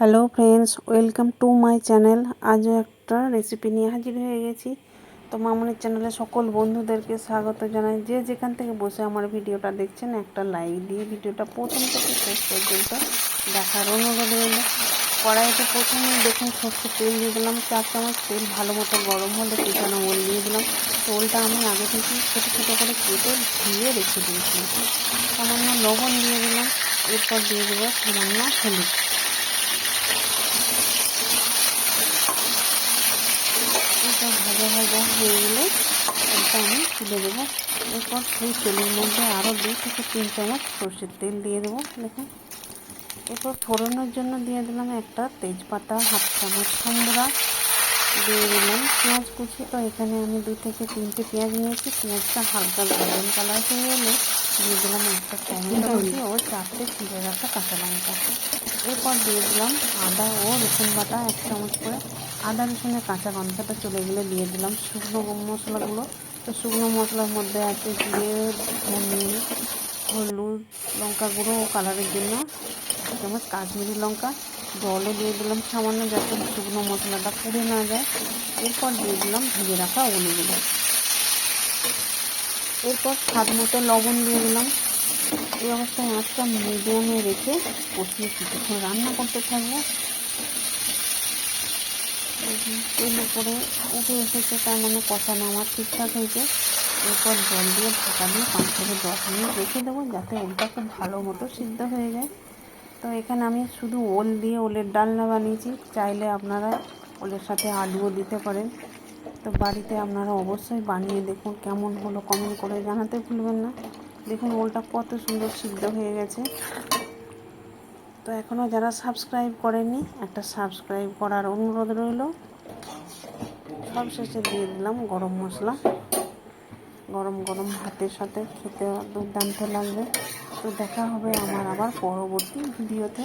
Hello friends, welcome to my channel. আজও একটা recipe নিয়ে হাজির হয়ে গেছি। তো মামনির চ্যানেলে সকল বন্ধুদেরকে স্বাগত জানাই। যে যেখান থেকে বসে আমার ভিডিওটা দেখছেন একটা লাইক দিয়ে ভিডিওটা প্রথম থেকে শেষ পর্যন্ত দেখার অনুরোধ রইল। কড়াইতে প্রথমে দেখুন সর্ষের তেল দিয়ে দিলাম 4 চামচ। তেল ভালো মতো গরম হলে কুচানো ওল দিয়ে দিলাম। তো ওলটা আমি আগে থেকে ছোটো ছোটো করে কেটে ধুয়ে রেখে দিয়েছিলাম। সামান্য লবণ দিয়ে দিলাম। এরপর দিয়ে দেবো সামান্য হলুদ। এটা ভাজা ভাজা হয়ে গেলে ওটা আমি তুলে দেবো। এরপর সেই তেলের মধ্যে আরও 2 থেকে 3 চামচ সর্ষের তেল দিয়ে দেবো। দেখুন, এরপর ফোড়নের জন্য দিয়ে দিলাম একটা তেজপাতা, 1/2 চামচ সম্বরা, দিয়ে দিলাম পেঁয়াজ কুচি। তো এখানে আমি 2 থেকে 3টে পেঁয়াজ নিয়েছি। পেঁয়াজটা হালকা গোল্ডেন কালার হয়ে এলে দিয়ে দিলাম একটা টমেটো কুচি ও 4টে চিড়ে রাখা কাঁচা লঙ্কা। এরপর দিয়ে দিলাম আদা ও রসুন বাটা 1 চামচ করে। আদা রসুনের কাঁচা গন্ধটা চলে গেলে দিয়ে দিলাম শুকনো মশলাগুলো। তো শুকনো মশলার মধ্যে আছে জিরে, ধনে, হলুদ, লঙ্কা গুঁড়ো ও কালারের জন্য 1 চামচ কাশ্মীরি লঙ্কা। জলও দিয়ে দিলাম সামান্য, যাতে শুকনো মশলাটা পুড়ে না যায়। এরপর দিয়ে দিলাম ভেজে রাখা ওলগুলো। এরপর স্বাদ মতো লবণ দিয়ে দিলাম। এই অবস্থায় আঁচটা মিডিয়ামে রেখে কষিয়ে কিছুক্ষণ রান্না করতে থাকবো। তেল উপরে উঠে এসেছে, তার মানে কষানো আমার ঠিকঠাক হয়েছে। এরপর জল দিয়ে ঢাকা দিয়ে 5 থেকে 10 মিনিট রেখে দেবো, যাতে ওলটা খুব ভালো মতো সিদ্ধ হয়ে যায়। তো এখানে আমি শুধু ওল দিয়ে ওলের ডালনা বানিয়েছি। চাইলে আপনারা ওলের সাথে আলুও দিতে পারেন। তো বাড়িতে আপনারা অবশ্যই বানিয়ে দেখুন, কেমন হলো কমেন্ট করে জানাতে ভুলবেন না। দেখুন ওলটা কত সুন্দর সিদ্ধ হয়ে গেছে। তো এখনও যারা সাবস্ক্রাইব করেননি, একটা সাবস্ক্রাইব করার অনুরোধ রইল। সব শেষে দিয়ে দিলাম গরম মশলা। গরম গরম ভাতের সাথে খেতে দুর্দান্ত লাগবে। তো দেখা হবে আমার আবার পরবর্তী ভিডিওতে।